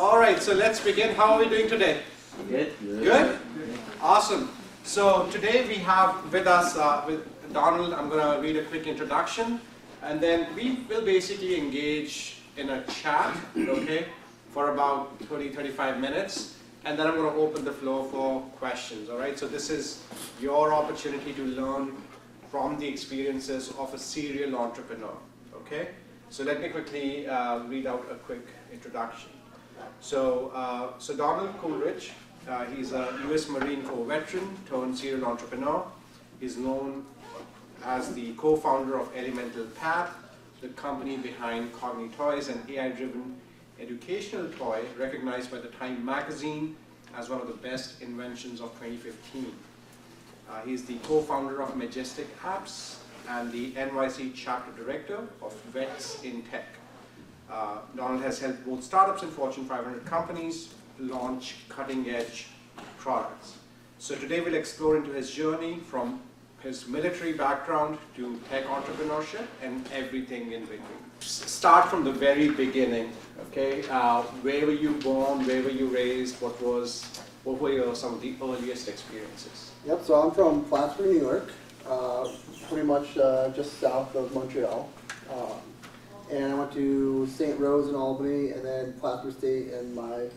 All right, so let's begin. How are we doing today? Good. Good? Awesome. So today we have with us, with Donald, I'm going to read a quick introduction, and then we will basically engage in a chat, okay, for about 30-35 minutes, and then I'm going to open the floor for questions, all right? So this is your opportunity to learn from the experiences of a serial entrepreneur, okay? So let me quickly read out a quick introduction. So Donald Coolidge, he's a U.S. Marine Corps veteran turned serial entrepreneur. He's known as the co-founder of Elemental Path, the company behind Toys, an AI-driven educational toy recognized by the Time magazine as one of the best inventions of 2015. He's the co-founder of Majestic Apps and the NYC chapter director of Vets in Tech. Donald has helped both startups and Fortune 500 companies launch cutting-edge products. So today we'll explore into his journey from his military background to tech entrepreneurship and everything in between. Start from the very beginning, okay? Where were you born? Where were you raised? What were some of the earliest experiences? Yep, so I'm from Plattsburgh, New York, pretty much just south of Montreal. And I went to St. Rose in Albany, and then Plattsburgh State, and my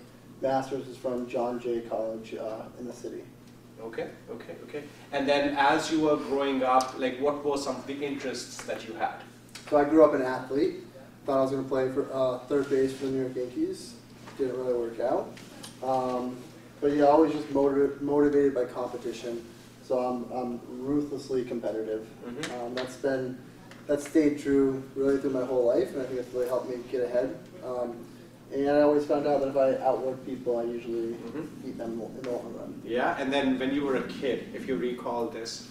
master's is from John Jay College in the city. Okay. And then as you were growing up, like what were some of the interests that you had? So I grew up an athlete. Thought I was going to play for third base for the New York Yankees. Didn't really work out. But yeah, always just motivated by competition. So I'm ruthlessly competitive. Mm-hmm. That's stayed true really through my whole life, and I think it's really helped me get ahead. And I always found out that if I outwork people, I usually beat them in the long run. Yeah, and then when you were a kid, if you recall this,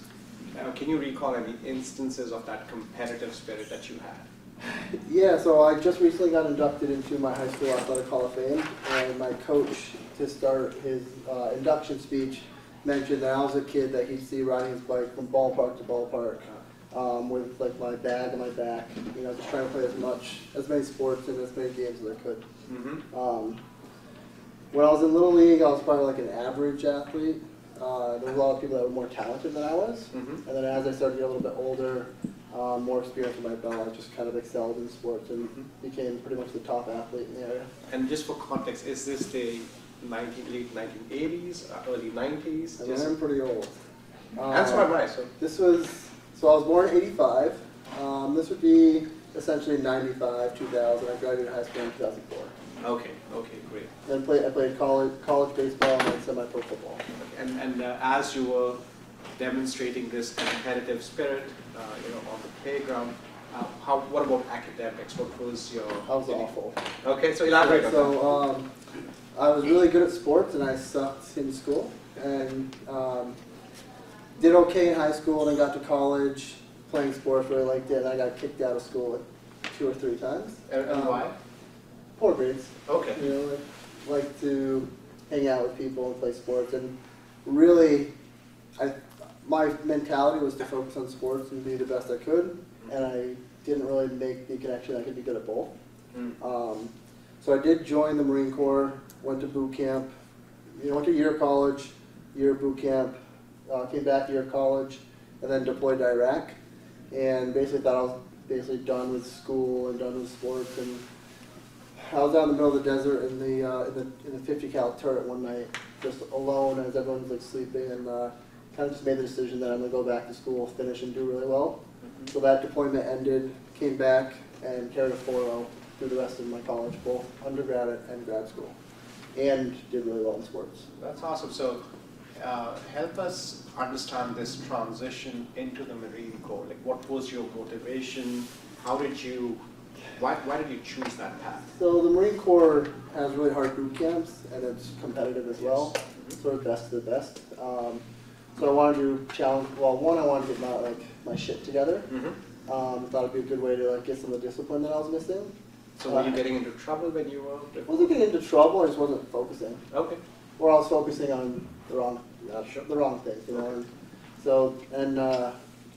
can you recall any instances of that competitive spirit that you had? Yeah, so I just recently got inducted into my high school athletic hall of fame, and my coach, to start his induction speech, mentioned that I was a kid that he'd see riding his bike from ballpark to ballpark with like my bag on my back, you know, just trying to play as many sports and as many games as I could. Mm-hmm. When I was in Little League, I was probably like an average athlete. There was a lot of people that were more talented than I was. Mm-hmm. And then as I started to get a little bit older, more experience with my belt, I just kind of excelled in sports and became pretty much the top athlete in the area. And just for context, is this the late 1980s, early 90s? I mean, I'm pretty old. That's quite right. So I was born in '85. This would be essentially 95, 2000. I graduated high school in 2004. Okay, great. Then I played college baseball and then semi-pro football. And as you were demonstrating this competitive spirit, on the playground, what about academics? What was your? I was awful. Okay, so elaborate on that. So I was really good at sports, and I sucked in school, and did okay in high school. Then got to college, playing sports, really liked it, and I got kicked out of school like 2 or 3 times. And why? Poor grades. Okay. You know, like to hang out with people and play sports, and really, my mentality was to focus on sports and be the best I could, and I didn't really make the connection I could be good at both. So I did join the Marine Corps, went to boot camp, went to a year of college, year of boot camp, came back to year of college, and then deployed to Iraq, and basically thought I was done with school and done with sports, and I was out in the middle of the desert in the 50 cal turret one night, just alone as everyone's like sleeping, and kind of just made the decision that I'm gonna go back to school, finish, and do really well. So that deployment ended, came back, and carried a 4.0 through the rest of my college, both undergrad and grad school, and did really well in sports. That's awesome. So help us understand this transition into the Marine Corps. Like, what was your motivation? Why did you choose that path? So the Marine Corps has really hard boot camps, and it's competitive as well. Sort of best of the best. So I wanted to challenge. Well, one, I wanted to get my shit together. Thought it'd be a good way to get some of the discipline that I was missing. So were you getting into trouble when you were? I wasn't getting into trouble. I just wasn't focusing. Okay. Or I was focusing on the wrong things, you know. Okay. And so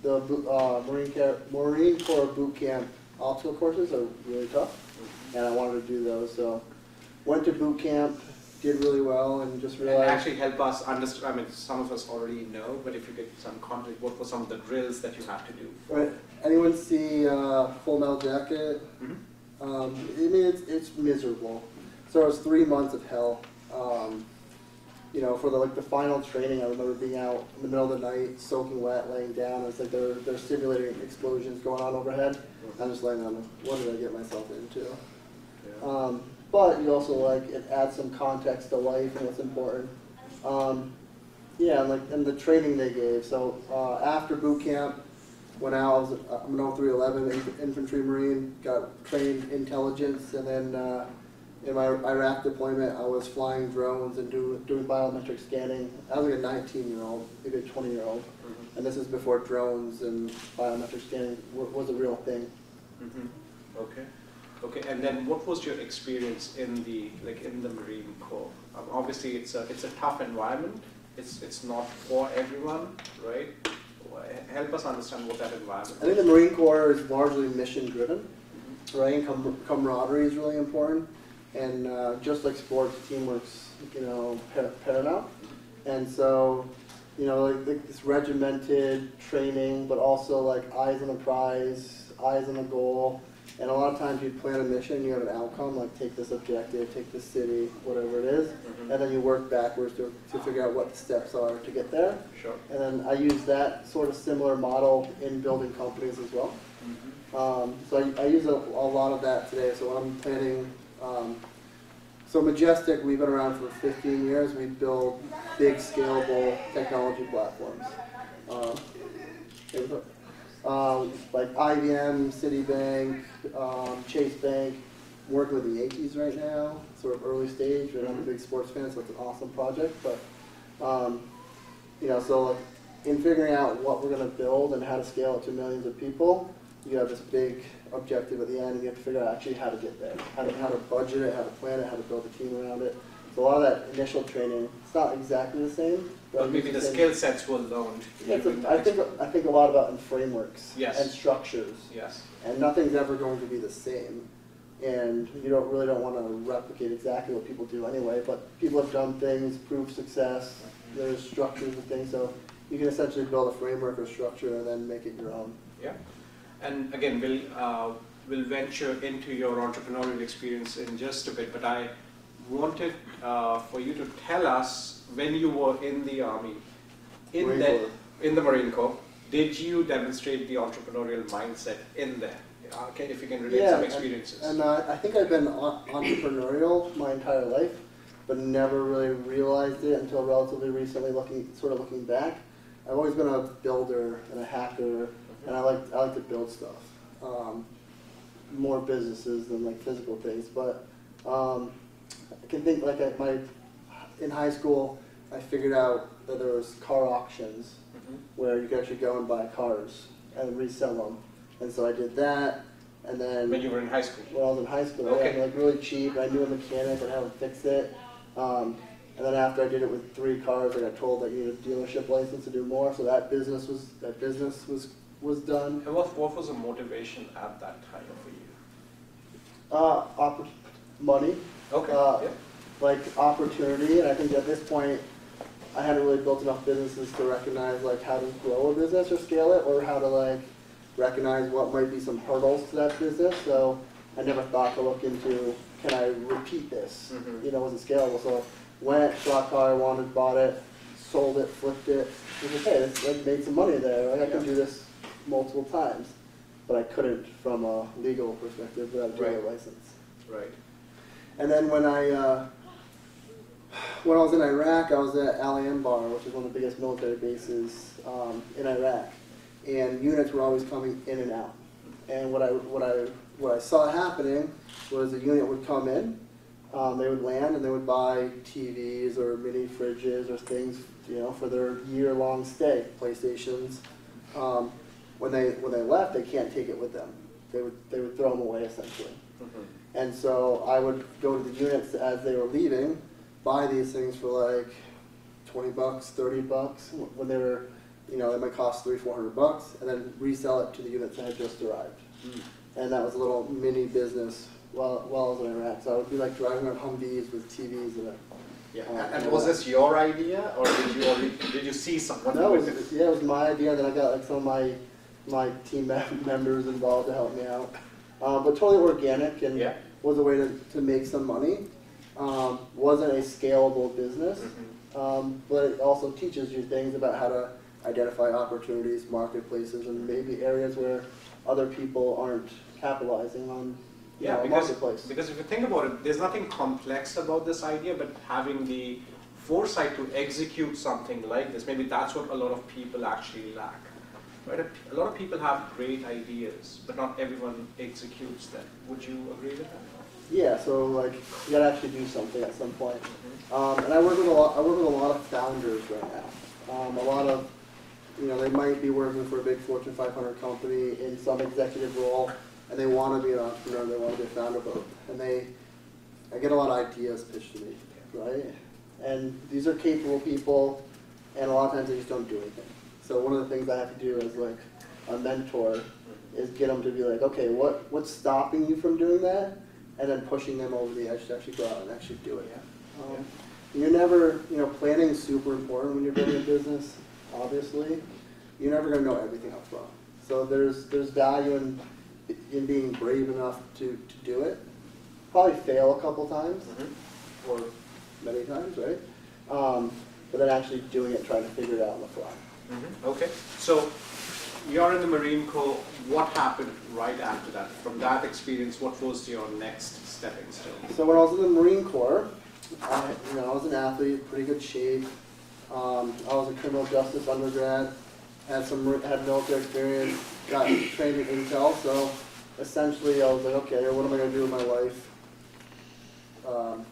the Marine Corps boot camp obstacle courses are really tough, and I wanted to do those. So went to boot camp, did really well, and just And realized. actually help us understand, I mean, some of us already know, but if you get some context, what were some of the drills that you had to do? Right. Anyone see Full Metal Jacket? I mean, it's miserable. So it was 3 months of hell. You know, for the final training, I remember being out in the middle of the night, soaking wet, laying down. It's like they're simulating explosions going on overhead. I'm just laying on, what did I get myself into? Yeah. But you also it adds some context to life and what's important. Yeah, and the training they gave. So after boot camp, went out. I'm an 0311 infantry marine. Got trained intelligence, and then in my Iraq deployment, I was flying drones and doing biometric scanning. I was like a 19-year-old, maybe a 20-year-old, and this is before drones and biometric scanning was a real thing. Okay. Okay, and then what was your experience in the Marine Corps? Obviously, it's a tough environment. It's not for everyone, right? Help us understand what that environment. I think the Marine Corps is largely mission driven, right? And camaraderie is really important, and just like sports, teamwork's paramount. And so, like this regimented training, but also like eyes on the prize, eyes on the goal. And a lot of times you plan a mission, you have an outcome, like take this objective, take this city, whatever it is, and then you work backwards to figure out what the steps are to get there. Sure. And then I use that sort of similar model in building companies as well. So I use a lot of that today. So when I'm planning, so Majestic, we've been around for 15 years. We build big scalable technology platforms. Like IBM, Citibank, Chase Bank, working with the Yankees right now, sort of early stage. I'm a big sports fan, so it's an awesome project. But so in figuring out what we're going to build and how to scale it to millions of people, you have this big objective at the end, and you have to figure out actually how to get there, how to budget it, how to plan it, how to build a team around it. So a lot of that initial training, it's not exactly the same. But maybe the skill sets were learned. I think a lot about in frameworks and structures. Yes. And nothing's ever going to be the same. And you don't want to replicate exactly what people do anyway, but people have done things, proved success, there's structures and things, so you can essentially build a framework or structure and then make it your own. Yeah. And again, we'll venture into your entrepreneurial experience in just a bit, but I wanted for you to tell us, when you were in the Army, in the Marine Corps, did you demonstrate the entrepreneurial mindset in there? Okay, if you can relate some experiences. And I think I've been entrepreneurial my entire life, but never really realized it until relatively recently, looking back. I've always been a builder and a hacker, and I like to build stuff. More businesses than like physical things, but I can think in high school, I figured out that there was car auctions where you could actually go and buy cars and resell them. And so I did that, and then... When you were in high school? When I was in high school, Okay. like really cheap. I knew a mechanic and how to fix it. And then after I did it with 3 cars, I got told that you need a dealership license to do more. So that business was done. And what was the motivation at that time for you? Money. Okay. Like opportunity, and I think at this point, I hadn't really built enough businesses to recognize like how to grow a business or scale it, or how to like recognize what might be some hurdles to that business. So I never thought to look into, can I repeat this? Was it scalable? So went, saw a car I wanted, bought it, sold it, flipped it. I was like, hey, this made some money there. Like, I can do this multiple times, but I couldn't from a legal perspective without a dealer license. Right. And then when I was in Iraq, I was at Al Anbar, which is one of the biggest military bases in Iraq, and units were always coming in and out. And what I saw happening was a unit would come in, they would land, and they would buy TVs or mini fridges or things, for their year-long stay, PlayStations. When they left, they can't take it with them. They would throw them away essentially. And so I would go to the units as they were leaving, buy these things for like $20, $30 when they were, they might cost $300-400, and then resell it to the units that had just arrived. And that was a little mini business while I was in Iraq. So I would be like driving on Humvees with TVs in it. Yeah. And was this your idea, or did you see someone? No, it was my idea. And then I got like some of my team members involved to help me out. But totally organic and was a way to make some money. Wasn't a scalable business, but it also teaches you things about how to identify opportunities, marketplaces, and maybe areas where other people aren't capitalizing on marketplace. Because if you think about it, there's nothing complex about this idea, but having the foresight to execute something like this, maybe that's what a lot of people actually lack. Right? A lot of people have great ideas, but not everyone executes them. Would you agree with that? Yeah, so like you gotta actually do something at some point. And I work with a lot of founders right now. A lot of, they might be working for a big Fortune 500 company in some executive role, and they want to be an entrepreneur, they want to be a founder, and I get a lot of ideas pitched to me, right? And these are capable people, and a lot of times they just don't do anything. So one of the things I have to do as like a mentor is get them to be like, okay, what's stopping you from doing that? And then pushing them over the edge to actually go out and actually do it. You're never, planning is super important when you're building a business, obviously. You're never going to know everything up front. So there's value in being brave enough to do it. Probably fail a couple times, or many times, right? But then actually doing it, trying to figure it out on the fly. Okay, so you're in the Marine Corps. What happened right after that? From that experience, what was your next stepping stone? So when I was in the Marine Corps, I was an athlete, pretty good shape. I was a criminal justice undergrad, had military experience, got trained in Intel. So essentially, I was like, okay, what am I going to do with my life?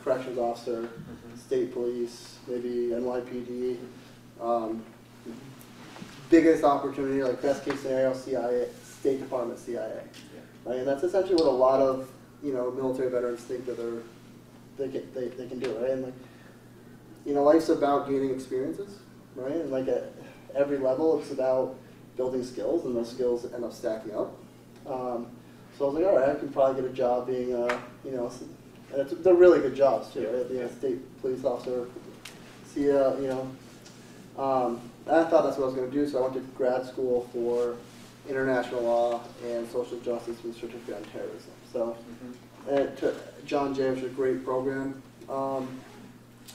Corrections officer, state police, maybe NYPD. Biggest opportunity, like best case scenario, CIA, State Department, CIA. Right? And that's essentially what a lot of military veterans think that they can do, right? And life's about gaining experiences, right? And like at every level, it's about building skills, and those skills end up stacking up. So I was like, all right, I can probably get a job being, and they're really good jobs too, right? Being a state police officer, I thought that's what I was going to do, so I went to grad school for international law and social justice with a certificate on terrorism. So, John Jay, was a great program,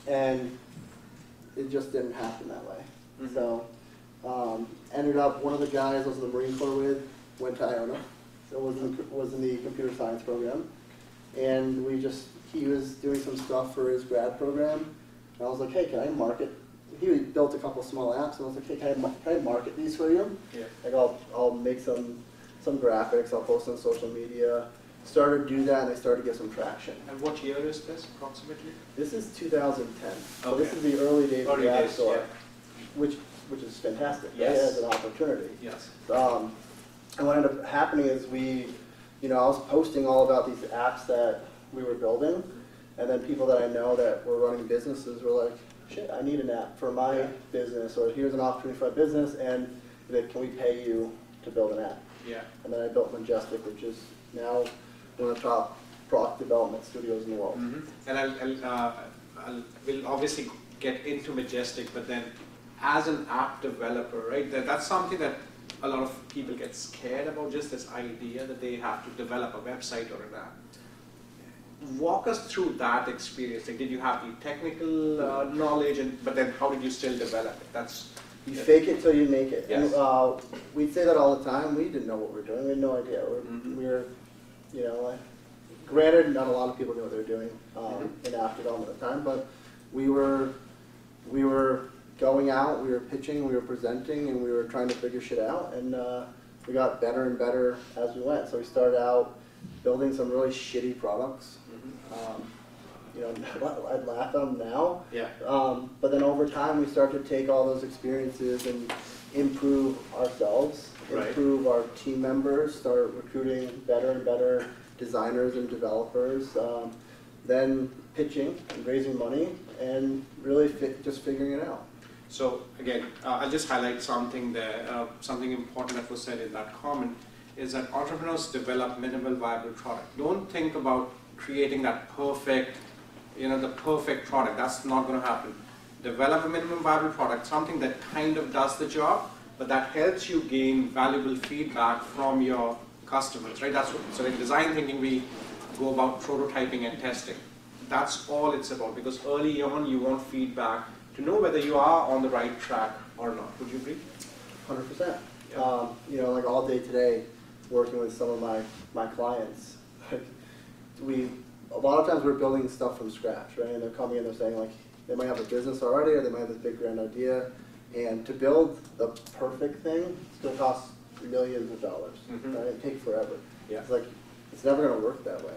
and it just didn't happen that way. So, ended up, one of the guys I was in the Marine Corps with went to Iona, so was in the computer science program, and he was doing some stuff for his grad program, and I was like, hey, can I market? He built a couple small apps, and I was like, hey, can I market these for you? Yeah. Like I'll make some graphics, I'll post on social media. Started to do that, and I started to get some traction. And what year is this, approximately? This is 2010. So this is the early days of the App Store, which is fantastic. Yes. Right? As an opportunity. Yes. And what ended up happening is I was posting all about these apps that we were building, and then people that I know that were running businesses were like, shit, I need an app for my business, or here's an opportunity for a business, and can we pay you to build an app? Yeah. And then I built Majestic, which is now one of the top product development studios in the world. And we'll obviously get into Majestic, but then as an app developer, right, that's something that a lot of people get scared about, just this idea that they have to develop a website or an app. Walk us through that experience. Like, did you have the technical knowledge, but then how did you still develop it? You fake it till you make it. Yes. And, we'd say that all the time. We didn't know what we were doing. We had no idea. We were, granted, not a lot of people knew what they were doing in app development at the time, but we were going out, we were pitching, we were presenting, and we were trying to figure shit out. And we got better and better as we went. So we started out building some really shitty products. I'd laugh at them now. Yeah. But then over time, we start to take all those experiences and improve ourselves, improve our team members, start recruiting better and better designers and developers, then pitching and raising money, and really just figuring it out. So again, I'll just highlight something there, something important that was said in that comment, is that entrepreneurs develop minimal viable product. Don't think about creating that perfect, the perfect product. That's not going to happen. Develop a minimum viable product, something that kind of does the job, but that helps you gain valuable feedback from your customers, right? That's what, so in design thinking, we go about prototyping and testing. That's all it's about, because early on you want feedback to know whether you are on the right track or not. Would you agree? 100%. Yeah. Like all day today, working with some of my clients, a lot of times we're building stuff from scratch, right? And they're coming in, they're saying like, they might have a business already, or they might have this big grand idea, and to build the perfect thing, it's going to cost millions of dollars, right? It'd take forever. Yeah. It's like, it's never going to work that way.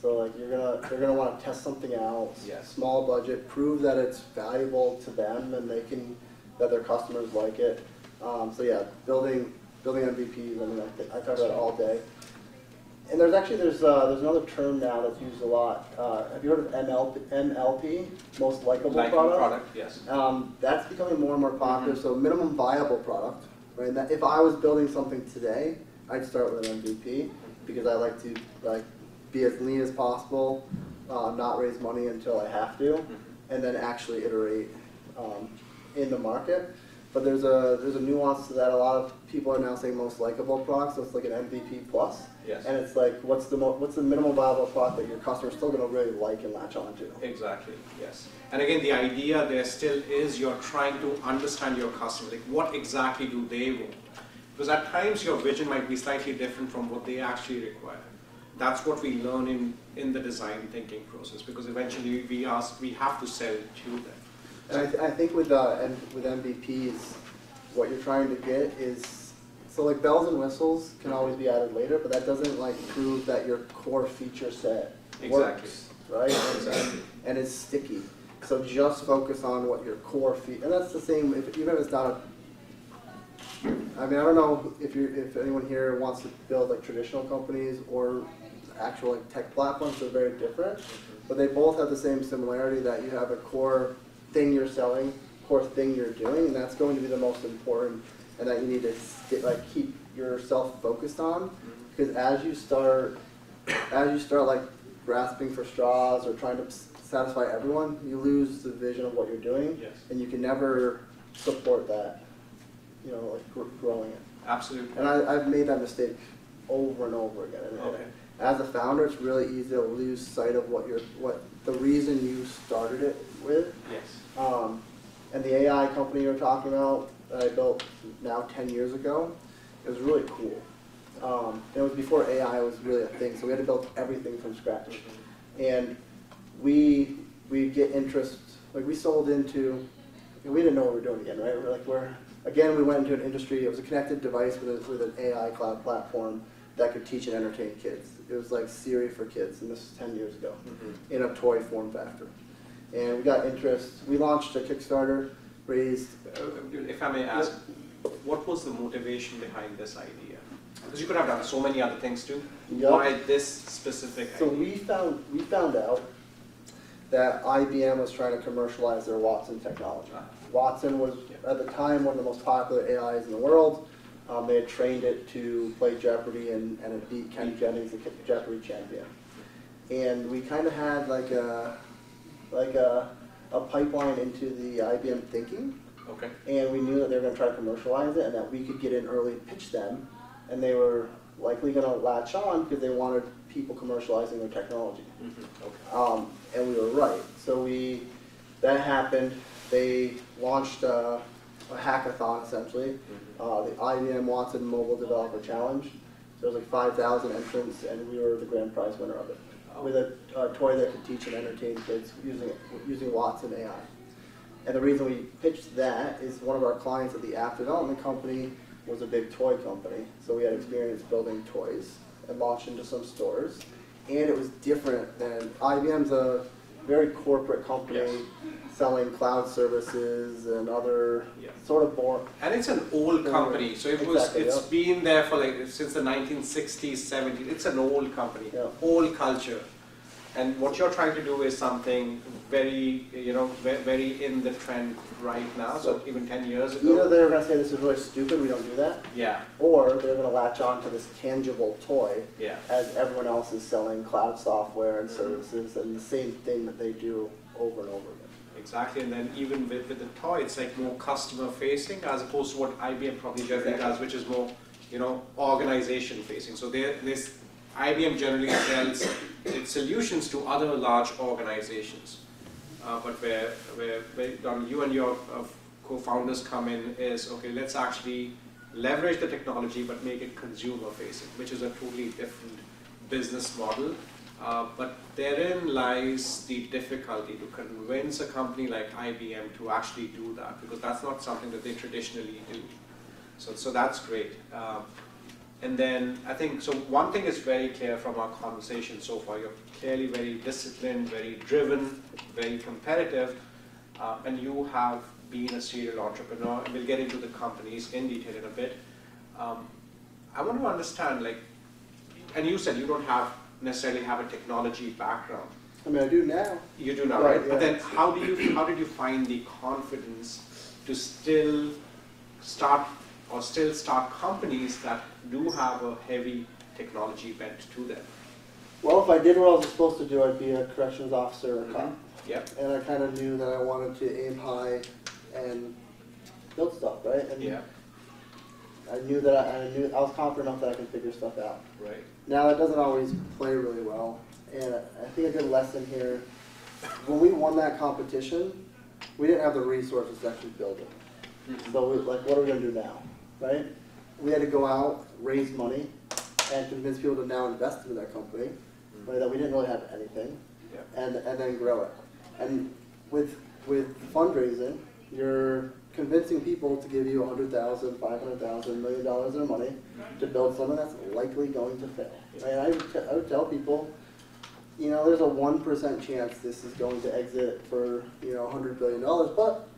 So like, they're gonna want to test something out, Yes. small budget, prove that it's valuable to them, and that their customers like it. So yeah, building MVPs. I mean, I talk about it all day. And there's another term now that's used a lot. Have you heard of MLP, most likable product? Yes. That's becoming more and more popular. So minimum viable product, right? And that if I was building something today, I'd start with an MVP because I like to be as lean as possible, not raise money until I have to, and then actually iterate in the market. But there's a nuance to that. A lot of people are now saying most likable product, so it's like an MVP plus. Yes. And it's like, what's the minimum viable product that your customer's still going to really like and latch onto? Exactly, yes. And again, the idea there still is you're trying to understand your customer. Like, what exactly do they want? Because at times your vision might be slightly different from what they actually require. That's what we learn in the design thinking process, because eventually we have to sell to them. And I think with MVPs, what you're trying to get is, so like bells and whistles can always be added later, but that doesn't like prove that your core feature set works, right? Exactly. And it's sticky. So just focus on what your core feature, and that's the same, even if it's not I mean, I don't know if anyone here wants to build like traditional companies or actual like tech platforms. They're very different, but they both have the same similarity that you have a core thing you're selling, core thing you're doing, and that's going to be the most important, and that you need to keep yourself focused on, because as you start like grasping for straws or trying to satisfy everyone, you lose the vision of what you're doing, Yes. and you can never support that. Like growing it. Absolutely. And I've made that mistake over and over again. And Okay. as a founder, it's really easy to lose sight of what the reason you started it with. Yes. And the AI company you were talking about that I built now 10 years ago, it was really cool. And it was before AI was really a thing, so we had to build everything from scratch. And we get interest, like we sold into, we didn't know what we were doing again, right? Again, we went into an industry, it was a connected device with an AI cloud platform that could teach and entertain kids. It was like Siri for kids, and this was 10 years ago, in a toy form factor. And we got interest. We launched a Kickstarter, raised... If I may ask, what was the motivation behind this idea? Because you could have done so many other things too. Yep. Why this specific idea? So we found out that IBM was trying to commercialize their Watson technology. Watson was, at the time, one of the most popular AIs in the world. They had trained it to play Jeopardy, and it beat Ken Jennings, the Jeopardy champion. And we kind of had like a pipeline into the IBM thinking. Okay. And we knew that they were going to try to commercialize it, and that we could get in early, pitch them, and they were likely going to latch on because they wanted people commercializing their technology. Okay. And we were right. So that happened. They launched a hackathon, essentially, the IBM Watson Mobile Developer Challenge. So there was like 5,000 entrants, and we were the grand prize winner of it, with a toy that could teach and entertain kids using Watson AI. And the reason we pitched that is one of our clients at the app development company was a big toy company. So we had experience building toys and launched into some stores. And it was different than IBM's a very corporate company. Yes. Selling cloud services and other sort of boring. And it's an old company, so it's been there for since the 1960s, 70s. It's an old company, old culture. And what you're trying to do is something very, very in the trend right now. So even 10 years ago. Either they're going to say this is really stupid, we don't do that. Yeah. Or they're going to latch on to this tangible toy. Yeah. As everyone else is selling cloud software and services and the same thing that they do over and over again. Exactly, and then even with the toy, it's like more customer facing as opposed to what IBM probably generally does, which is more, organization facing. So this IBM generally sells its solutions to other large organizations. But where you and your co-founders come in is, okay, let's actually leverage the technology but make it consumer facing, which is a totally different business model. But therein lies the difficulty to convince a company like IBM to actually do that, because that's not something that they traditionally do. So that's great. And then I think, so one thing is very clear from our conversation so far, you're clearly very disciplined, very driven, very competitive, and you have been a serial entrepreneur, and we'll get into the companies in detail in a bit. I want to understand, and you said you don't necessarily have a technology background. I mean, I do now. You do now, right? Yeah. But then how did you find the confidence to still start companies that do have a heavy technology bent to them? Well, if I did what I was supposed to do, I'd be a corrections officer or a cop. Yep. And I kind of knew that I wanted to aim high and build stuff, right? And Yeah. I knew that I was confident enough that I can figure stuff out. Right. Now that doesn't always play really well, and I think a good lesson here, when we won that competition, we didn't have the resources to actually build it. Mm-hmm. So what are we going to do now, right? We had to go out, raise money, and convince people to now invest in that company, money that we didn't really have anything, Yep. and then grow it. And with fundraising, you're convincing people to give you $100,000, $500,000, $1 million of money to build something that's likely going to fail. And I would tell people, there's a 1% chance this is going to exit for $100 billion, but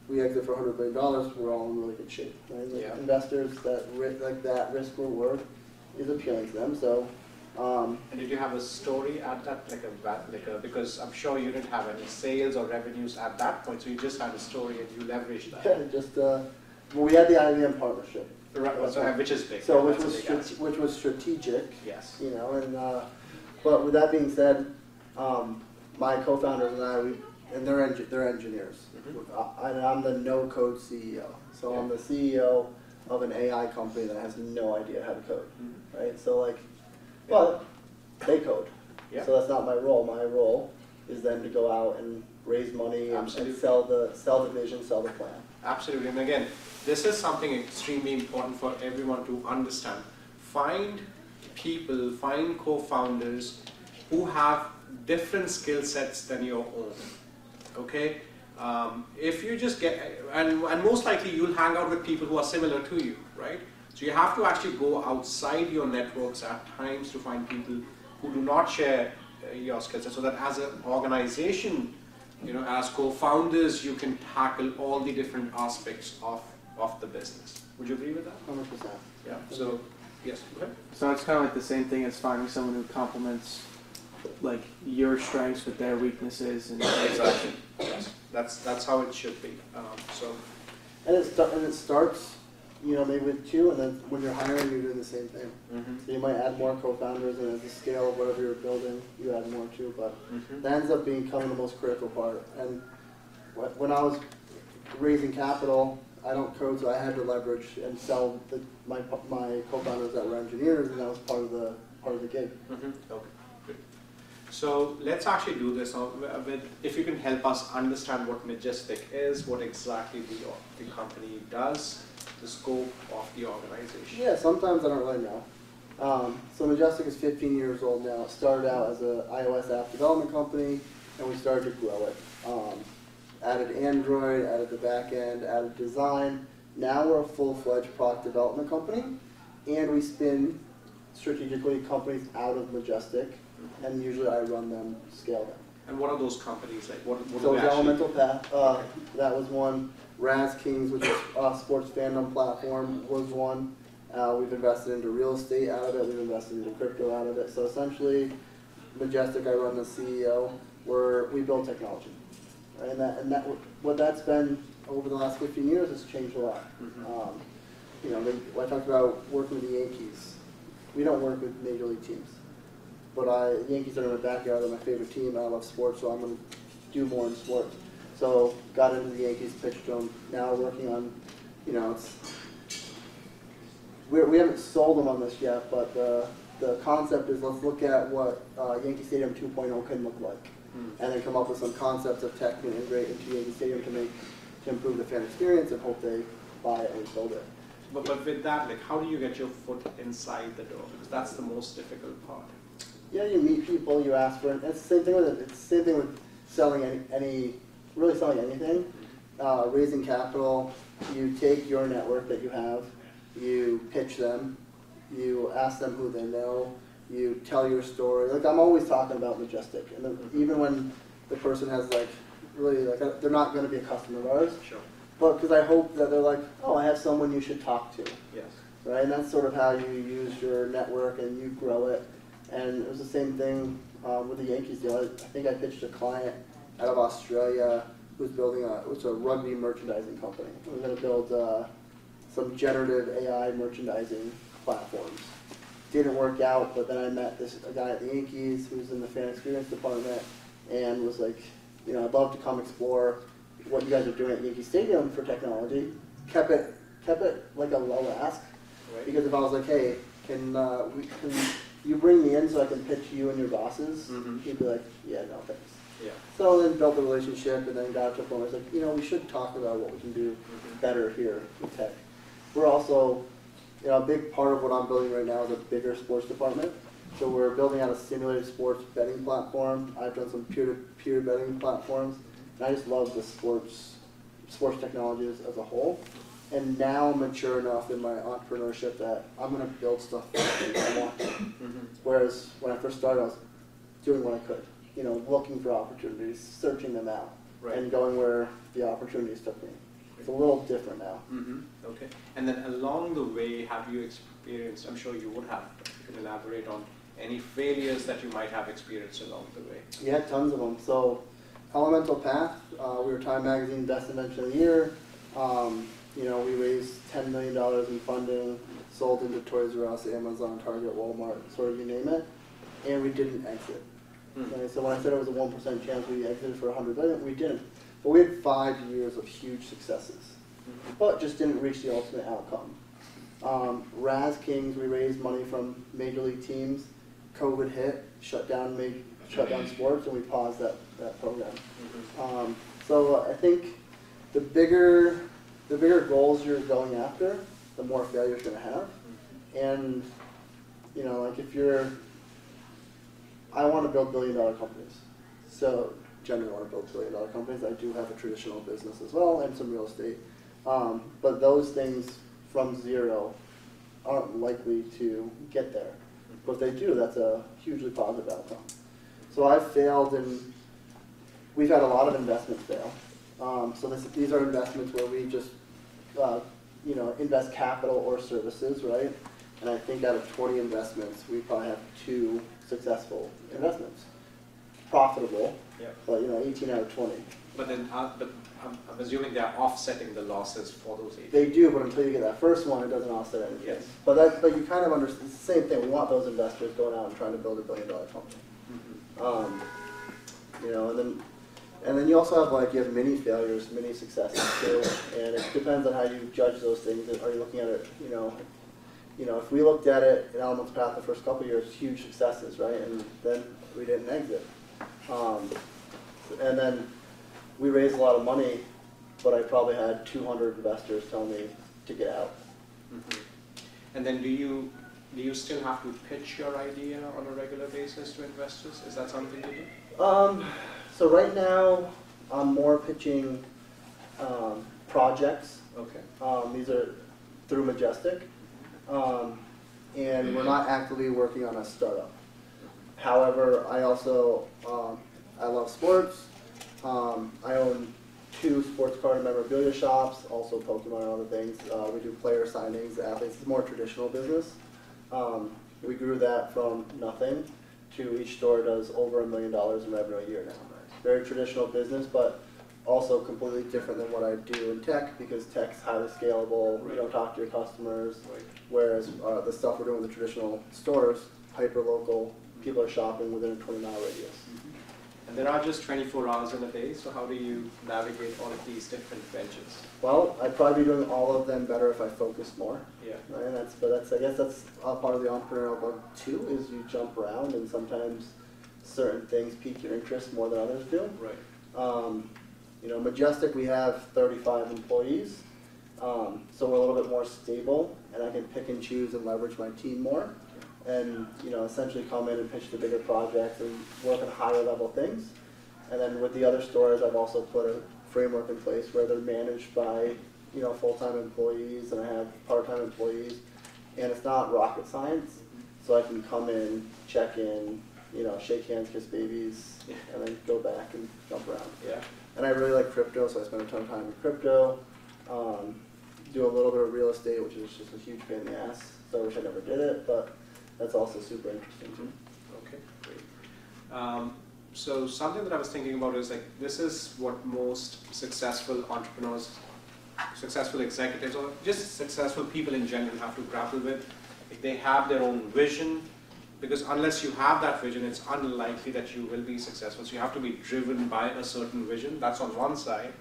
we exit for $100 billion, we're all in really good shape. Right? Yeah. Investors that risk reward is appealing to them. So. And did you have a story at that, because I'm sure you didn't have any sales or revenues at that point, so you just had a story and you leveraged that. Yeah, we had the IBM partnership. Right, which is big. So Yeah, which was strategic. Yes. But with that being said, my co-founders and they're engineers. Mm-hmm. And I'm the no-code CEO. So I'm the CEO of an AI company that has no idea how to code, right? So but they code. Yeah. So that's not my role. My role is then to go out and raise money and sell the vision, sell the plan. Absolutely, and again, this is something extremely important for everyone to understand. Find people, find co-founders who have different skill sets than your own, okay? If you just and most likely you'll hang out with people who are similar to you, right? So you have to actually go outside your networks at times to find people who do not share your skill set, so that as an organization, as co-founders, you can tackle all the different aspects of the business. Would you agree with that? 100%. Yeah. So, yes, go ahead. So it's kind of like the same thing as finding someone who complements your strengths with their weaknesses and Exactly. Yes. That's how it should be. And it starts, maybe with two, and then when you're hiring, you're doing the same thing. Mm-hmm. So you might add more co-founders, and as the scale of whatever you're building, you add more too. But Mm-hmm. that ends up becoming the most critical part. And when I was raising capital, I don't code, so I had to leverage and sell my co-founders that were engineers, and that was part of the gig. Mm-hmm. Okay. Good. So let's actually do this. If you can help us understand what Majestic is, what exactly the company does, the scope of the organization. Yeah, sometimes I don't really know. So Majestic is 15 years old now. It started out as an iOS app development company, and we started to grow it. Added Android, added the back end, added design. Now we're a full-fledged product development company, and we spin strategically companies out of Majestic, and usually I run them, scale them. And what are those companies like? What So do they actually? Elemental Path, that was one. Raz Kings, which is a sports fandom platform, was one. We've invested into real estate out of it. We've invested into crypto out of it. So essentially, Majestic, I run the CEO, we build technology. Right? And what that's been over the last 15 years has changed a lot. You know, I talked about working with the Yankees. We don't work with major league teams. But the Yankees are in my backyard, they're my favorite team, I love sports, so I'm going to do more in sports. So got into the Yankees, pitched them, now working on, you know, we haven't sold them on this yet, but the concept is let's look at what Yankee Stadium 2.0 can look like. And then come up with some concepts of tech and integrate into Yankee Stadium to improve the fan experience and hope they buy it and build it. But with that, like, how do you get your foot inside the door? Because that's the most difficult part. Yeah, you meet people, you ask for it. It's the same thing with it. It's the same thing with selling really selling anything. Raising capital, you take your network that you have, you pitch them, you ask them who they know, you tell your story. Like I'm always talking about Majestic, and even when the person has like really like they're not going to be a customer of ours. Sure. But because I hope that they're like, oh, I have someone you should talk to. Yes. Right, and that's sort of how you use your network and you grow it. And it was the same thing with the Yankees deal. I think I pitched a client out of Australia who's building it's a rugby merchandising company. We're going to build some generative AI merchandising platforms. Didn't work out, but then I met a guy at the Yankees who's in the fan experience department and was like, you know, I'd love to come explore what you guys are doing at Yankee Stadium for technology. Kept it like a low ask, Right. because if I was like, hey, can you bring me in so I can pitch you and your bosses? He'd be like, yeah, no thanks. Yeah. So then built the relationship and then got to a point where it's like, you know, we should talk about what we can do better here with tech. We're also, you know, a big part of what I'm building right now is a bigger sports department. So we're building out a simulated sports betting platform. I've done some peer-to-peer betting platforms. And I just love the sports technologies as a whole. And now I'm mature enough in my entrepreneurship that I'm going to build stuff that I want to. Whereas when I first started, I was doing what I could. You know, looking for opportunities, searching them out, Right. and going where the opportunities took me. It's a little different now. Okay. And then along the way, have you experienced, I'm sure you would have, if you can elaborate on any failures that you might have experienced along the way? Yeah, tons of them. So, Elemental Path, we were Time Magazine Best Invention of the Year. You know, we raised $10 million in funding, sold into Toys R Us, Amazon, Target, Walmart, sort of you name it, and we didn't exit. Right? So when I said it was a 1% chance we exited for $100 billion, we didn't. But we had 5 years of huge successes, but just didn't reach the ultimate outcome. Raz Kings, we raised money from major league teams. COVID hit, shut down sports, and we paused that program. So I think the bigger goals you're going after, the more failures you're going to have. And, you know, like I want to build billion-dollar companies. So generally want to build billion-dollar companies. I do have a traditional business as well and some real estate. But those things from zero aren't likely to get there. But if they do, that's a hugely positive outcome. So I've failed, and we've had a lot of investments fail. So these are investments where we just, you know, invest capital or services, right? And I think out of 20 investments, we probably have 2 successful investments. Profitable, but you know, 18 out of 20. But then, but I'm assuming they're offsetting the losses for those 18. They do, but until you get that first one, it doesn't offset anything. Yes. But you kind of understand, it's the same thing. We want those investors going out and trying to build a billion-dollar company. You know, and then you also have you have mini failures, mini successes too, and it depends on how you judge those things. Are you looking at it, you know, if we looked at it in Element's Path the first couple of years, huge successes, right? And then we didn't exit. And then we raised a lot of money, but I probably had 200 investors tell me to get out. And then do you still have to pitch your idea on a regular basis to investors? Is that something you do? So right now, I'm more pitching projects. Okay. These are through Majestic. And we're not actively working on a startup. However, I also, I love sports. I own 2 sports card and memorabilia shops, also Pokemon and other things. We do player signings, athletes. It's more traditional business. We grew that from nothing to each store does over $1 million in revenue a year now. Very traditional business, but also completely different than what I do in tech, because tech's highly scalable. You don't talk to your customers, whereas the stuff we're doing in the traditional stores, hyper local, people are shopping within a 20-mile radius. And there are just 24 hours in a day, so how do you navigate all of these different ventures? Well, I'd probably be doing all of them better if I focused more. Yeah. Right? And I guess that's a part of the entrepreneurial bug too, is you jump around and sometimes certain things pique your interest more than others do. Right. You know, Majestic, we have 35 employees, so we're a little bit more stable, and I can pick and choose and leverage my team more, and you know, essentially come in and pitch the bigger projects and work on higher level things. And then with the other stores, I've also put a framework in place where they're managed by, you know, full-time employees, and I have part-time employees, and it's not rocket science, so I can come in, check in, you know, shake hands, kiss babies, and then go back and jump around. Yeah. And I really like crypto, so I spend a ton of time in crypto. Do a little bit of real estate, which is just a huge pain in the ass, so I wish I never did it, but that's also super interesting too. Okay, great. So something that I was thinking about is like, this is what most successful entrepreneurs, successful executives, or just successful people in general have to grapple with. If they have their own vision, because unless you have that vision, it's unlikely that you will be successful. So you have to be driven by a certain vision. That's on one side.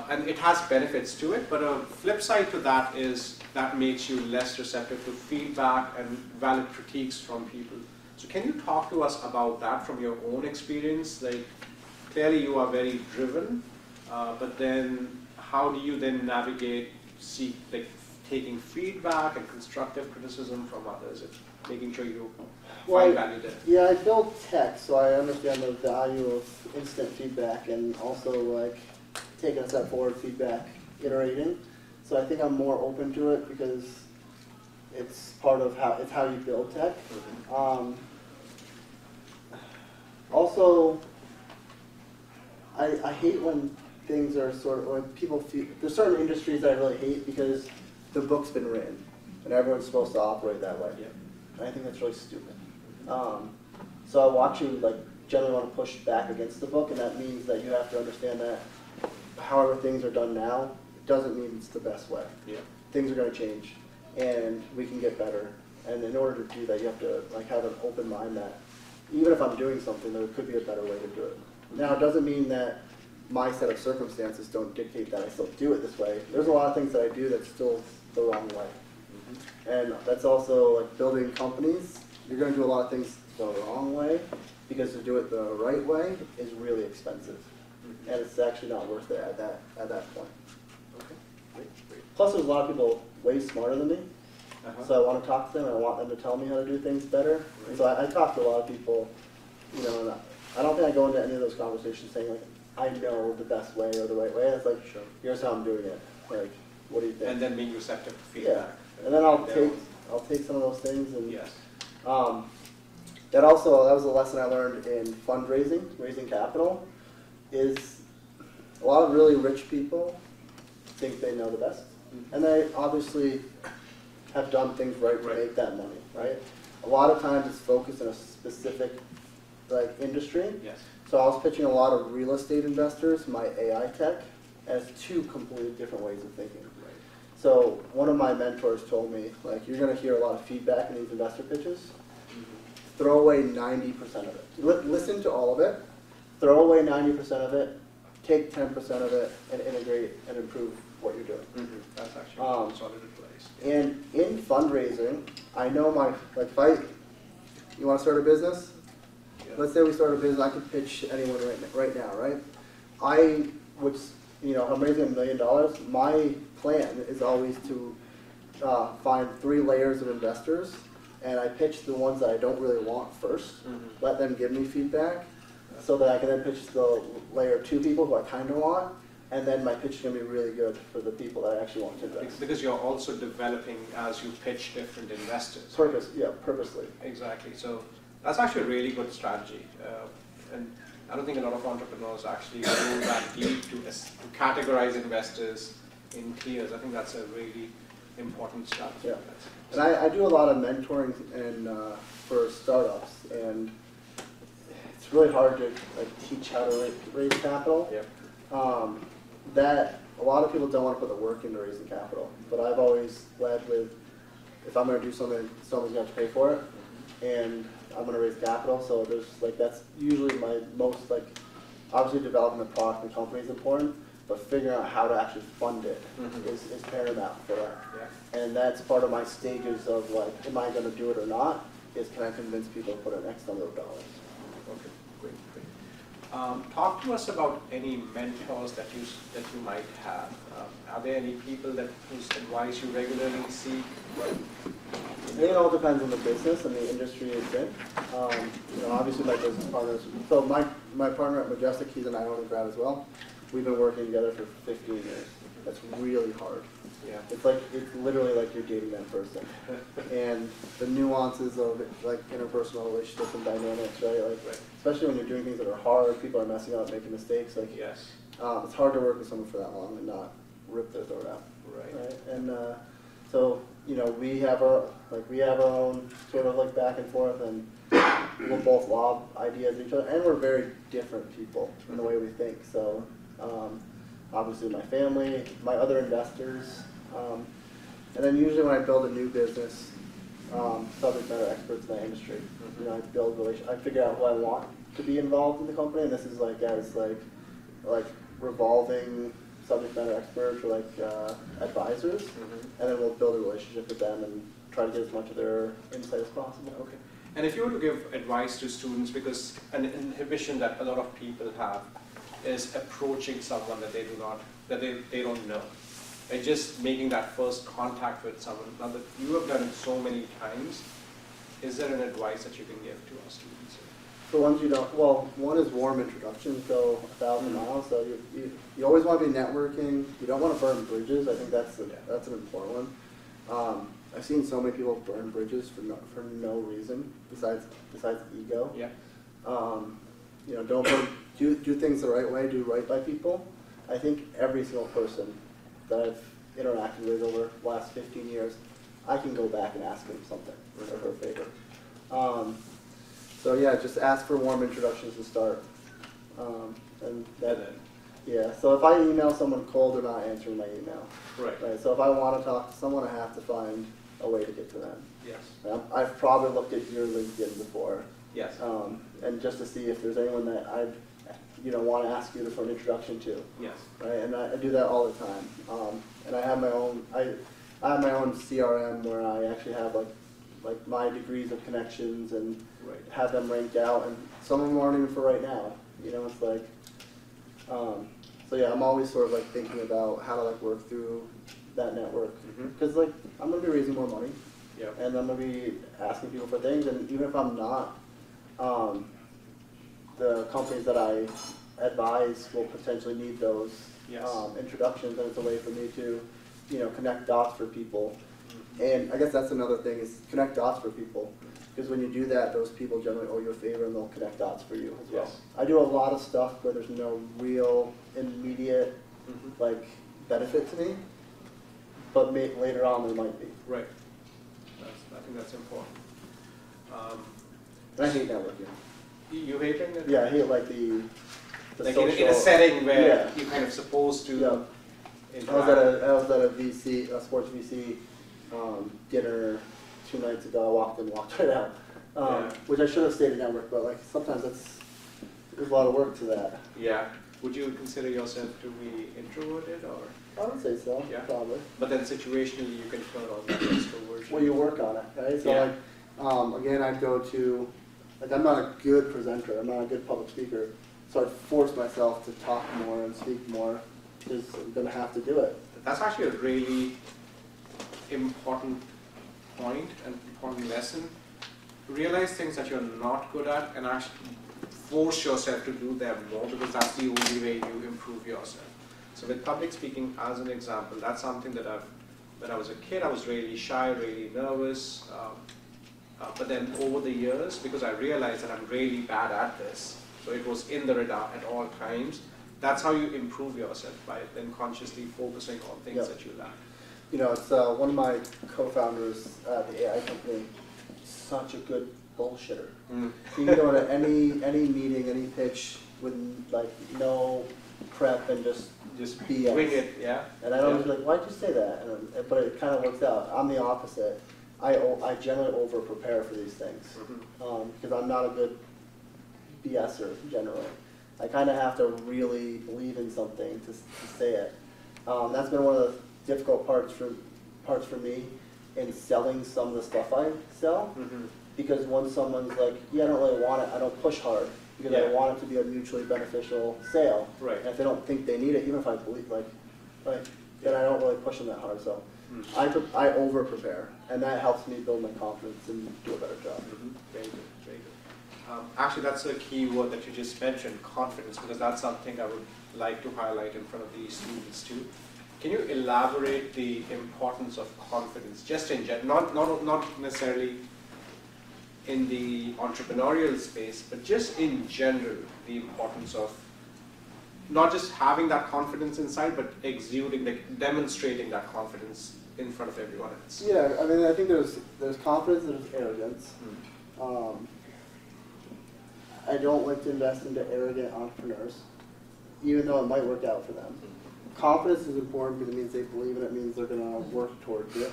And it has benefits to it, but a flip side to that is that makes you less receptive to feedback and valid critiques from people. So can you talk to us about that from your own experience? Like, clearly you are very driven, but then how do you then navigate taking feedback and constructive criticism from others, and making sure you find value there? Yeah, I build tech, so I understand the value of instant feedback, and also like taking a step forward feedback, iterating. So I think I'm more open to it because it's part of how you build tech. Also, I hate when things are when people feel, there's certain industries that I really hate because the book's been written and everyone's supposed to operate that way. Yeah. And I think that's really stupid. So I watch you generally want to push back against the book, and that means that you have to understand that however things are done now, it doesn't mean it's the best way. Yeah. Things are going to change, and we can get better. And in order to do that, you have to have an open mind that even if I'm doing something, there could be a better way to do it. Now, it doesn't mean that my set of circumstances don't dictate that I still do it this way. There's a lot of things that I do that's still the wrong way. And that's also building companies. You're going to do a lot of things the wrong way, because to do it the right way is really expensive. And it's actually not worth it at that point. Okay, great. Plus, there's a lot of people way smarter than me. So I want to talk to them, and I want them to tell me how to do things better. And so I talk to a lot of people, and I don't think I go into any of those conversations saying I know the best way or the right way. It's sure. Here's how I'm doing it. What do you think? And then being receptive to feedback. Yeah. And then I'll take some of those things, and yes. That was a lesson I learned in fundraising, raising capital, is a lot of really rich people think they know the best. And they obviously have done things right to make that money, right? A lot of times it's focused in a specific industry. Yes. So I was pitching a lot of real estate investors my AI tech as two completely different ways of thinking. Right. So one of my mentors told me, you're going to hear a lot of feedback in these investor pitches. Throw away 90% of it. Listen to all of it. Throw away 90% of it. Take 10% of it and integrate and improve what you're doing. That's actually a solid advice. And in fundraising, I know you want to start a business? Yeah. Let's say we start a business, I could pitch anyone right now, right? I'm raising $1 million. My plan is always to find 3 layers of investors, and I pitch the ones that I don't really want first, let them give me feedback, so that I can then pitch the layer 2 people who I kind of want, and then my pitch is going to be really good for the people that I actually want to invest. Because you're also developing as you pitch different investors. Purposely. Exactly. So that's actually a really good strategy. And I don't think a lot of entrepreneurs actually go that deep to categorize investors in tiers. I think that's a really important stuff. Yeah. And I do a lot of mentoring and for startups, and it's really hard to like teach how to raise capital. Yeah. That a lot of people don't want to put the work into raising capital, but I've always led with, if I'm going to do something, someone's going to have to pay for it, and I'm going to raise capital. So there's like, that's usually my most, like, obviously developing the product and company is important, but figuring out how to actually fund it is paramount for that. Yeah. And that's part of my stages of like, am I going to do it or not? Is can I convince people to put in X number of dollars? Okay, great. Talk to us about any mentors that you might have. Are there any people whose advice you regularly seek? I think it all depends on the business and the industry it's in. You know, obviously my business partners. So my partner at Majestic, he's an Iona grad as well. We've been working together for 15 years. That's really hard. Yeah. It's literally like you're dating that person. And the nuances of it, like interpersonal relationships and dynamics, right? Like, especially when you're doing things that are hard, people are messing up, making mistakes. Like, yes. It's hard to work with someone for that long and not rip their throat out. Right. And so, you know, we have our own sort of like back and forth, and we'll both lob ideas at each other, and we're very different people in the way we think. So, obviously my family, my other investors, and then usually when I build a new business, subject matter experts in the industry. You know, I figure out who I want to be involved in the company, and this is like as like revolving subject matter experts or like advisors, and then we'll build a relationship with them and try to get as much of their insight as possible. Okay. And if you were to give advice to students, because an inhibition that a lot of people have is approaching someone that they don't know. And just making that first contact with someone. Now that you have done it so many times, is there an advice that you can give to our students? For ones you don't, well, one is warm introductions go 1,000 miles. So you always want to be networking. You don't want to burn bridges. I think that's an important one. I've seen so many people burn bridges for no reason besides ego. Yeah. You know, do things the right way. Do right by people. I think every single person that I've interacted with over the last 15 years, I can go back and ask them something or her favor. So yeah, just ask for warm introductions to start. And yeah, so if I email someone cold, they're not answering my email. Right. So if I want to talk to someone, I have to find a way to get to them. Yes. I've probably looked at your LinkedIn before. Yes. And just to see if there's anyone that I'd want to ask you for an introduction to. Yes. Right, and I do that all the time. And I have my own CRM where I actually have like my degrees of connections and have them ranked out, and some of them aren't even for right now. You know, it's like, so yeah, I'm always sort of like thinking about how to like work through that network, because like I'm gonna be raising more money, and I'm gonna be asking people for things, and even if I'm not, the companies that I advise will potentially need those introductions, and it's a way for me to, connect dots for people. And I guess that's another thing, is connect dots for people. Because when you do that, those people generally owe you a favor and they'll connect dots for you as well. Yes. I do a lot of stuff where there's no real immediate benefit to me, but later on there might be. Right. I think that's important. And I hate networking. You hate it? Yeah, I hate like the like social, in a setting where you're kind of supposed to interact. I was at a sports VC dinner 2 nights ago. I walked right out, which I should have stayed at network, but like sometimes there's a lot of work to that. Yeah. Would you consider yourself to be introverted, or? I would say so, probably. But then situationally you can turn on that extroversion. Well, you work on it, right? So like, again, I'd go to, like, I'm not a good presenter, I'm not a good public speaker, so I'd force myself to talk more and speak more, because I'm going to have to do it. That's actually a really important point and important lesson. Realize things that you're not good at and actually force yourself to do them more, because that's the only way you improve yourself. So with public speaking as an example, that's something that when I was a kid, I was really shy, really nervous. But then over the years, because I realized that I'm really bad at this, so it was in the radar at all times, that's how you improve yourself, by then consciously focusing on things that you lack. You know, it's one of my co-founders at the AI company. Such a good bullshitter. You can go to any meeting, any pitch with like no prep and just BS. Wing it, yeah. And I always be like, why'd you say that? But it kind of works out. I'm the opposite. I generally over prepare for these things because I'm not a good BSer generally. I kind of have to really believe in something to say it. That's been one of the difficult parts for me in selling some of the stuff I sell. Because once someone's like, yeah, I don't really want it, I don't push hard because I want it to be a mutually beneficial sale. Right. And if they don't think they need it, even if I believe, then I don't really push them that hard. So I over prepare, and that helps me build my confidence and do a better job. Very good, very good. Actually, that's a key word that you just mentioned, confidence, because that's something I would like to highlight in front of the students too. Can you elaborate the importance of confidence, just in general, not necessarily in the entrepreneurial space, but just in general, the importance of not just having that confidence inside, but exuding, like demonstrating that confidence in front of everyone else? Yeah, I mean, I think there's confidence and there's arrogance. I don't like to invest into arrogant entrepreneurs, even though it might work out for them. Confidence is important because it means they believe in it, means they're going to work towards it.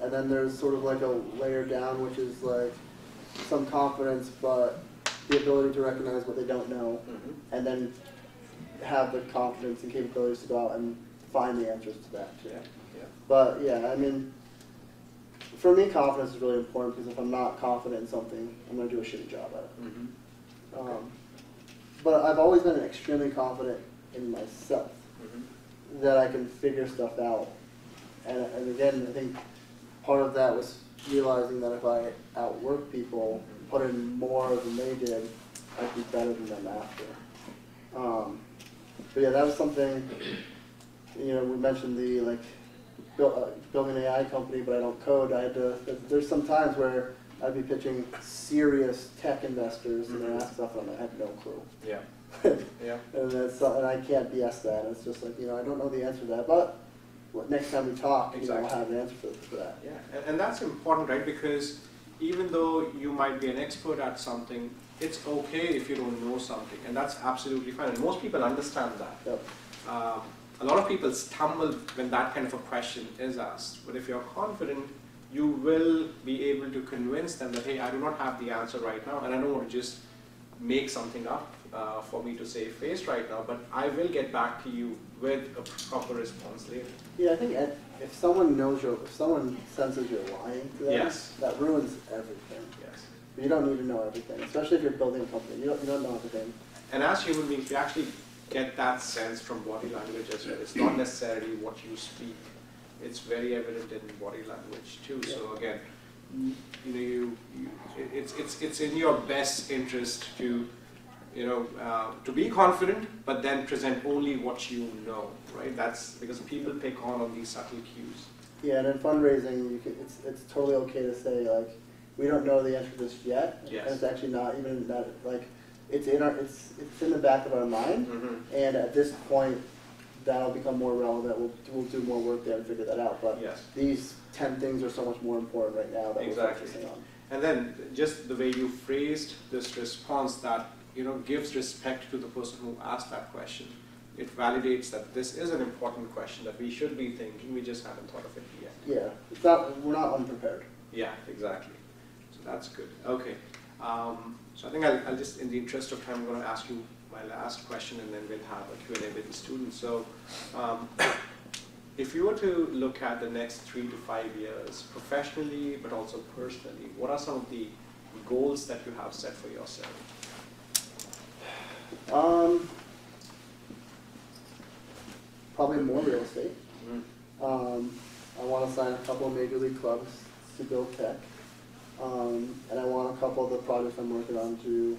And then there's sort of like a layer down, which is like some confidence, but the ability to recognize what they don't know, and then have the confidence and capabilities to go out and find the answers to that too. But yeah, I mean, for me, confidence is really important because if I'm not confident in something, I'm going to do a shitty job at it. But I've always been extremely confident in myself that I can figure stuff out. And again, I think part of that was realizing that if I outwork people, put in more than they did, I'd be better than them after. But yeah, that was something, you know, we mentioned the building an AI company, but I don't code. There's some times where I'd be pitching serious tech investors and they ask stuff and I have no clue. Yeah. And I can't BS that. It's just like, you know, I don't know the answer to that, but next time we talk, you know, I'll have an answer for that. Yeah, and that's important, right? Because even though you might be an expert at something, it's okay if you don't know something, and that's absolutely fine. And most people understand that. Yep. A lot of people stumble when that kind of a question is asked. But if you're confident, you will be able to convince them that, hey, I do not have the answer right now, and I don't want to just make something up for me to save face right now, but I will get back to you with a proper response later. Yeah, I think if someone if someone senses you're lying to them, that ruins everything. Yes. You don't need to know everything, especially if you're building a company. You don't know everything. And as human beings, we actually get that sense from body language as well. It's not necessarily what you speak. It's very evident in body language too. Yeah. So again, you know, it's in your best interest to, you know, to be confident, but then present only what you know, right? That's because people pick on these subtle cues. Yeah, and in fundraising, it's totally okay to say like, we don't know the answer to this yet. Yes. And it's actually not even that, like, it's in the back of our mind, and at this point, that'll become more relevant. We'll do more work there and figure that out. But these 10 things are so much more important right now that we're focusing on. And then just the way you phrased this response, that, you know, gives respect to the person who asked that question. It validates that this is an important question that we should be thinking. We just haven't thought of it yet. Yeah, we're not unprepared. Yeah, exactly. So that's good. Okay. So I think I'll just, in the interest of time, I'm going to ask you my last question, and then we'll have a Q&A with the students. So if you were to look at the next 3 to 5 years, professionally, but also personally, what are some of the goals that you have set for yourself? Probably more real estate. I want to sign a couple of major league clubs to build tech. And I want a couple of the projects I'm working on to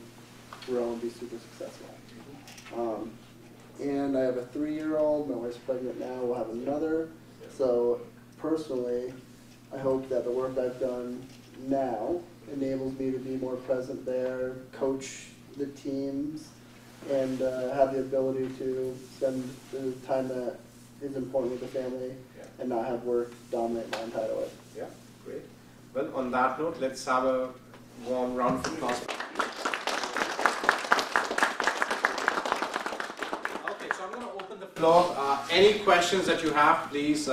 grow and be super successful. And I have a 3-year-old, my wife's pregnant now, we'll have another. So personally, I hope that the work I've done now enables me to be more present there, coach the teams, and have the ability to spend the time that is important with the family Yeah. and not have work dominate my entire life. Yeah, great. Well, on that note, let's have a warm round of applause. Okay, so I'm going to open the floor. Any questions that you have, please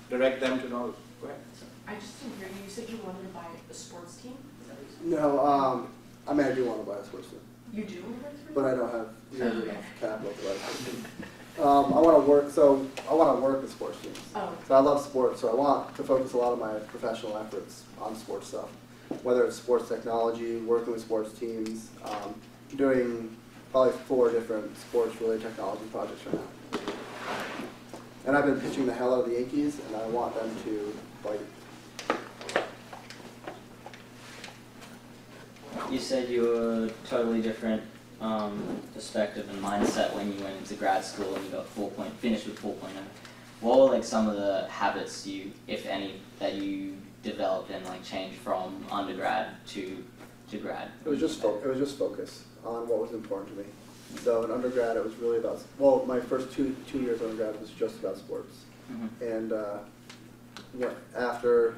direct them to Donald. Go ahead. I just didn't hear you. You said you wanted to buy a sports team? Is that what you said? No, I mean, I do want to buy a sports team, You do want to buy a sports but team? I don't have nearly enough capital to buy a sports team. I want to work with sports teams. Oh, So I love sports, so I want to focus a lot of my professional efforts on sports stuff. Whether it's sports technology, working with sports teams, doing probably 4 different sports-related technology projects right now. And I've been pitching the hell out of the Yankees, and I want them to bite. You said you were totally different perspective and mindset when you went into grad school and you got finished with 4.0. What were like some of the habits you, if any, that you developed and like changed from undergrad to grad? It was just focus on what was important to me. So in undergrad, it was really about, well, my first two years of undergrad was just about sports. Mm-hmm. And after,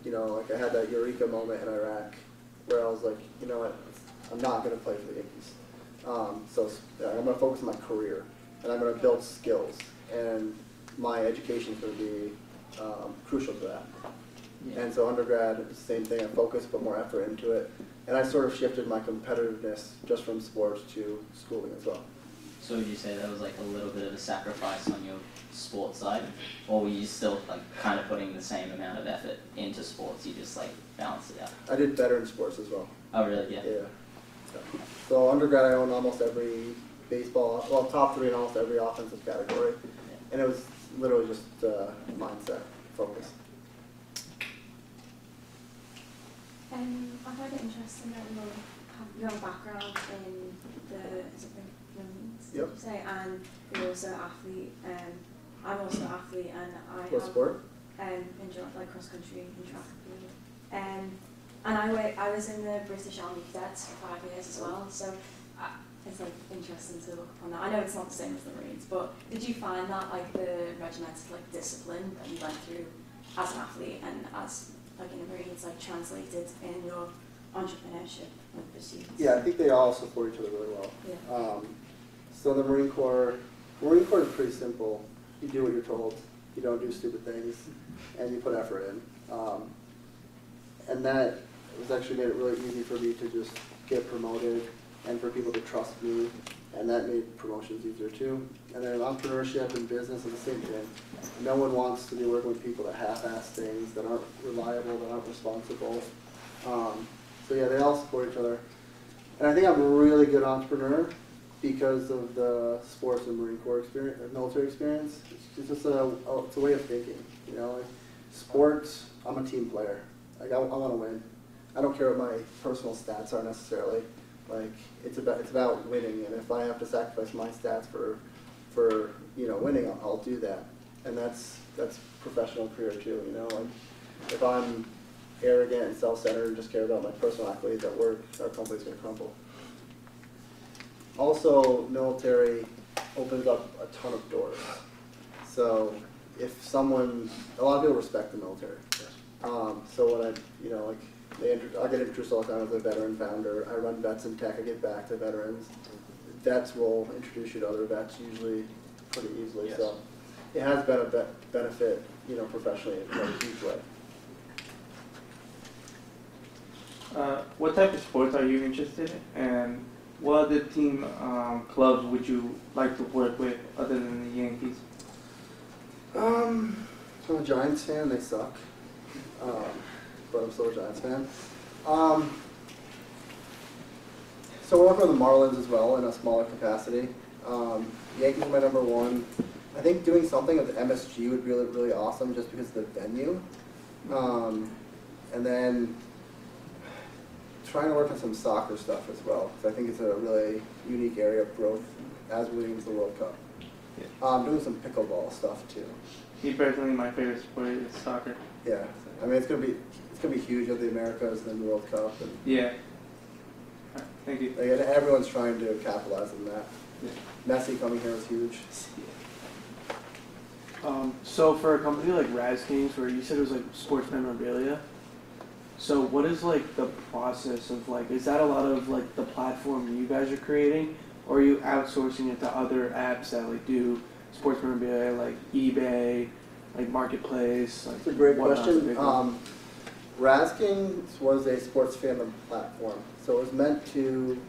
like I had that eureka moment in Iraq where I was like, you know what, I'm not going to play for the Yankees. So I'm going to focus on my career, and I'm going to build skills, and my education is going to be crucial to that. Yeah. And so undergrad, it's the same thing. I focused, put more effort into it, and I sort of shifted my competitiveness just from sports to schooling as well. So would you say that was like a little bit of a sacrifice on your sports side, or were you still like kind of putting the same amount of effort into sports? You just like balanced it out. I did better in sports as well. Oh really? Yeah. Yeah. So undergrad, I owned almost every top 3 in almost every offensive category, and it was literally just mindset, focus. I find it interesting that your background in the Marines, Yep. did you say, and you're also an athlete. I'm also an athlete, and I What sport? enjoyed like cross country and track and field. And I was in the British Army Cadets for 5 years as well, so it's like interesting to look upon that. I know it's not the same as the Marines, but did you find that like the regimental like discipline that you went through as an athlete and as like in the Marines like translated in your entrepreneurship like pursuits? Yeah, I think they all support each other really well. Yeah. So the Marine Corps is pretty simple. You do what you're told. You don't do stupid things, and you put effort in. And that was actually made it really easy for me to just get promoted and for people to trust me, and that made promotions easier too. And then entrepreneurship and business is the same thing. No one wants to be working with people that half-ass things, that aren't reliable, that aren't responsible. So yeah, they all support each other. And I think I'm a really good entrepreneur because of the sports and Marine Corps experience, or military experience. It's just it's a way of thinking, like sports, I'm a team player. Like I want to win. I don't care what my personal stats are necessarily. Like it's about winning, and if I have to sacrifice my stats for winning, I'll do that. And that's professional career too. Like if I'm arrogant and self-centered and just care about my personal accolades at work, our company's going to crumble. Also, military opens up a ton of doors. So if a lot of people respect the military. So when I get introduced all the time as a veteran founder. I run Vets in Tech. I give back to veterans. Vets will introduce you to other vets usually pretty easily. Yes. So it has been a benefit, professionally in a huge way. What type of sports are you interested in, and what other team clubs would you like to work with other than the Yankees? So I'm a Giants fan. They suck, but I'm still a Giants fan. So we're working with the Marlins as well in a smaller capacity. Yankees are my number 1. I think doing something with the MSG would be really, really awesome just because of the venue. And then trying to work on some soccer stuff as well, because I think it's a really unique area of growth as we lead into the World Cup. Yeah. Doing some pickleball stuff too. Me personally, my favorite sport is soccer. Yeah, I mean it's gonna be huge at the Americas and the World Cup, and Yeah. Thank you. and everyone's trying to capitalize on that. Yeah. Messi coming here was huge. So for a company like Raz Games, where you said it was like sports memorabilia, so what is like the process of like, is that a lot of like the platform you guys are creating, or are you outsourcing it to other apps that like do sports memorabilia, like eBay, like Marketplace? Like That's a great whatnot's a question. big one? Raskings was a sports fandom platform, so it was meant to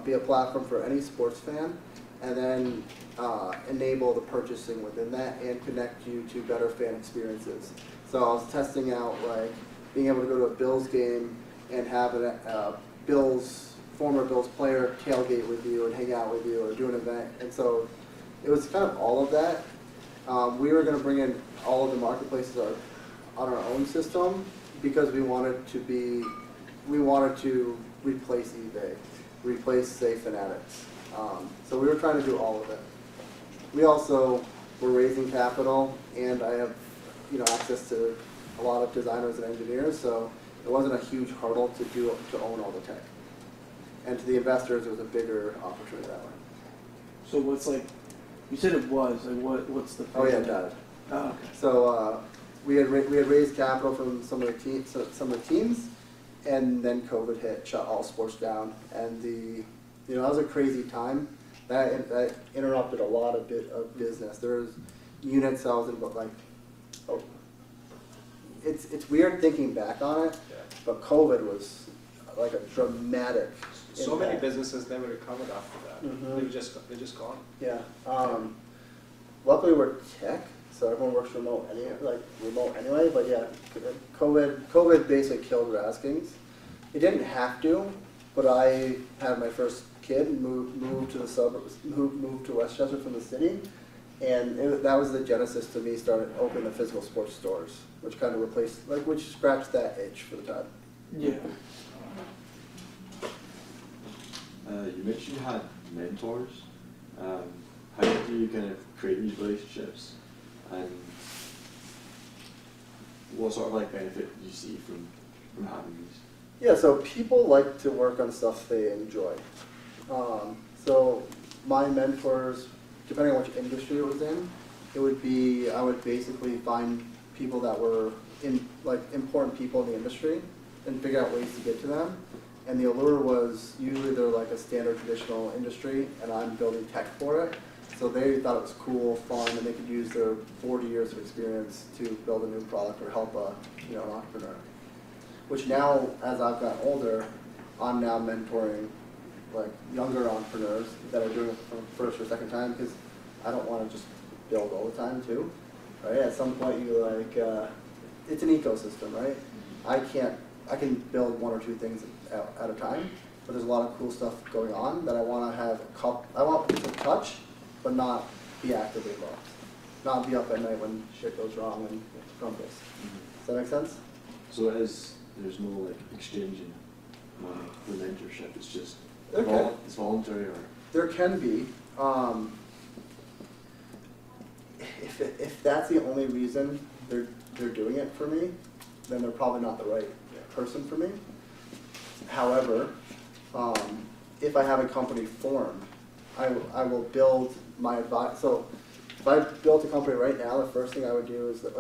be a platform for any sports fan, and then enable the purchasing within that and connect you to better fan experiences. So I was testing out like being able to go to a Bills game and have a former Bills player tailgate with you and hang out with you or do an event, and so it was kind of all of that. We were going to bring in all of the marketplaces on our own system because we wanted to replace eBay, replace, say, Fanatics. So we were trying to do all of it. We also were raising capital, and I have, access to a lot of designers and engineers, so it wasn't a huge hurdle to own all the tech. And to the investors, it was a bigger opportunity that way. So what's like, you said it was, like what's the? Oh yeah, it died. Oh, okay. So we had raised capital from some of the teams, and then COVID hit, shut all sports down, and that was a crazy time. That interrupted a lot of business. There was unit sales and it's weird thinking back on it, but COVID was like a dramatic. So many businesses never recovered after that. Mhm. They're just gone. Yeah. Luckily, we're tech, so everyone works remote anyway. But yeah, COVID basically killed Raskings. It didn't have to, but I had my first kid moved to the suburbs, moved to Westchester from the city, and that was the genesis to me starting opening the physical sports stores, which kind of replaced, which scratched that itch for the time. Yeah. You mentioned you had mentors. How do you kind of create these relationships, and what sort of like benefit do you see from having these? Yeah, so people like to work on stuff they enjoy. So my mentors, depending on which industry it was in, I would basically find people that were important people in the industry and figure out ways to get to them. And the allure was usually they're like a standard traditional industry and I'm building tech for it. So they thought it was cool, fun, and they could use their 40 years of experience to build a new product or help an entrepreneur. Which now, as I've gotten older, I'm now mentoring like younger entrepreneurs that are doing it for the first or second time because I don't want to just build all the time too, right? At some point you it's an ecosystem, right? I can build one or two things at a time, but there's a lot of cool stuff going on that I want to have I want people to touch, but not be actively involved. Not be up at night when shit goes wrong and crumbles. Does that make sense? So there's no like exchanging money for mentorship. It's just Okay. it's voluntary, or There can be. If that's the only reason they're doing it for me, then they're probably not the right person for me. However, if I have a company formed, I will build my advice. So if I built a company right now, the first thing I would do is that,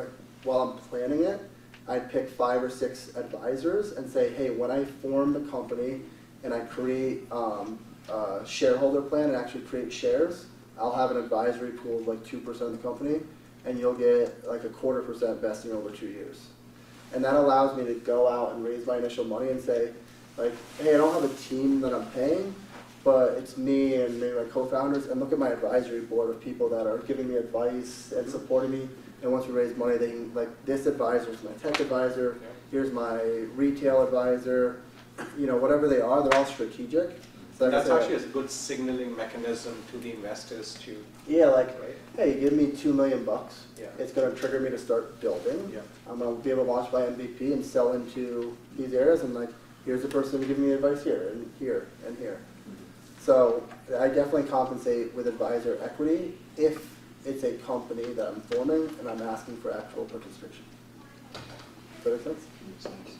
while I'm planning it, I'd pick 5 or 6 advisors and say, hey, when I form the company and I create a shareholder plan and actually create shares, I'll have an advisory pool of like 2% of the company, and you'll get like 0.25% vesting over 2 years. And that allows me to go out and raise my initial money and say, like, hey, I don't have a team that I'm paying, but it's me and maybe my co-founders, and look at my advisory board of people that are giving me advice and supporting me. And once we raise money, they can, like, this advisor is my tech advisor, here's my retail advisor, whatever they are, they're all strategic. So That's actually a good signaling mechanism to the investors to. Yeah, like, right? hey, give me $2 million. Yeah. It's going to trigger me to start building. Yeah. I'm going to be able to launch my MVP and sell into these areas, and like, here's the person giving me advice here and here and here. So I definitely compensate with advisor equity if it's a company that I'm forming and I'm asking for actual participation. Does that make sense? makes sense.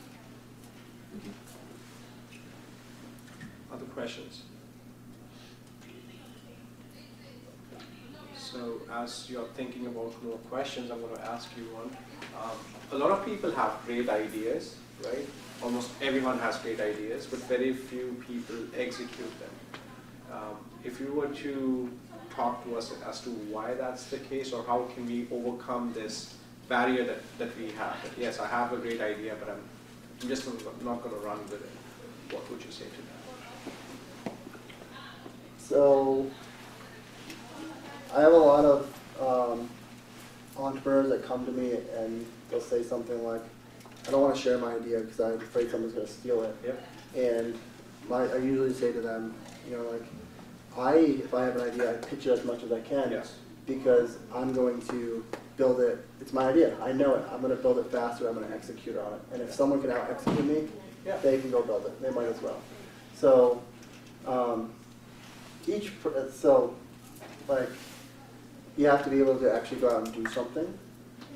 Other questions? So as you're thinking about more questions, I'm going to ask you one. A lot of people have great ideas, right? Almost everyone has great ideas, but very few people execute them. If you were to talk to us as to why that's the case, or how can we overcome this barrier that we have, that yes, I have a great idea, but I'm just not going to run with it, what would you say to that? So I have a lot of entrepreneurs that come to me and they'll say something like, I don't want to share my idea because I'm afraid someone's going to steal it. Yep. And I usually say to them, you know, like, if I have an idea, I pitch it as much as I can. Yes. Because I'm going to build it. It's my idea. I know it. I'm going to build it faster. I'm going to execute on it. And if someone can out-execute me, Yeah. they can go build it. They might as well. So, you have to be able to actually go out and do something.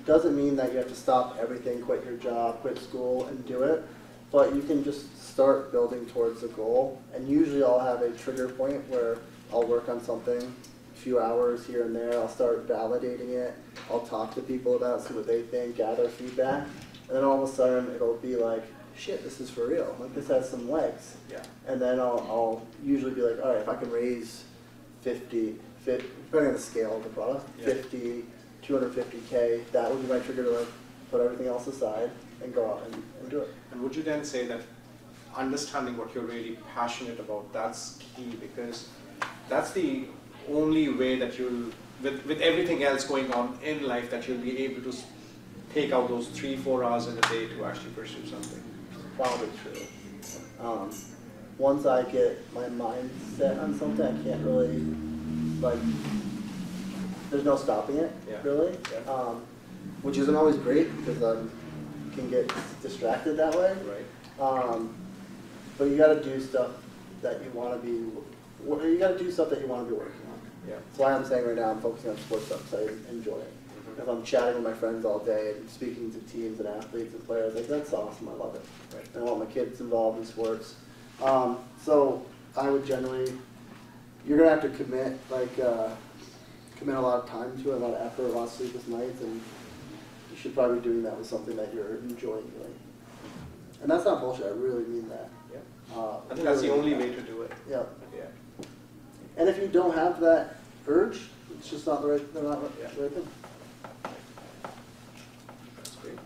Doesn't mean that you have to stop everything, quit your job, quit school, and do it. But you can just start building towards the goal. And usually I'll have a trigger point where I'll work on something, a few hours here and there. I'll start validating it. I'll talk to people about it, see what they think, gather feedback. And then all of a sudden it'll be like, shit, this is for real. Like, this has some legs. Yeah. And then I'll usually be like, all right, if I can raise 50, depending on the scale of the product, Yeah. 50, 250K, that would be my trigger to like put everything else aside and go out and do it. And would you then say that understanding what you're really passionate about, that's key, because that's the only way that you'll, with everything else going on in life, that you'll be able to take out those 3-4 hours in a day to actually pursue something. Probably true. Once I get my mind set on something, I can't really, like, there's no stopping it, Yeah. really. Yeah. Which isn't always great because I can get distracted that way. Right. But you gotta do stuff that you wanna be, you gotta do stuff that you wanna be working on. Yeah. That's why I'm saying right now I'm focusing on sports stuff because I enjoy it. If I'm chatting with my friends all day and speaking to teams and athletes and players, like, that's awesome, I love it. Right. And I want my kids involved in sports. So I would generally, you're gonna have to commit a lot of time to it, a lot of effort, a lot of sleepless nights, and you should probably be doing that with something that you're enjoying doing. And that's not bullshit, I really mean that. Yeah. I think that's the only way to do it. Yeah. Yeah. And if you don't have that urge, it's just not the right thing. That's great.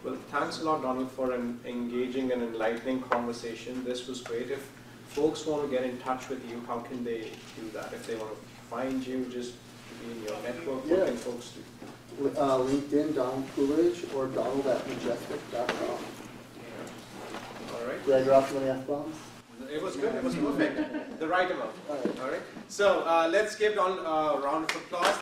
Well, thanks a lot, Donald, for an engaging and enlightening conversation. This was great. If folks want to get in touch with you, how can they do that? If they want to find you, just to be in your network, what can folks do? LinkedIn, Donald Coolidge, or donald@majestic.com. All right. Did I drop too many F-bombs? It was good. It was perfect. The right amount. All right. All right. So let's give Donald a round of applause.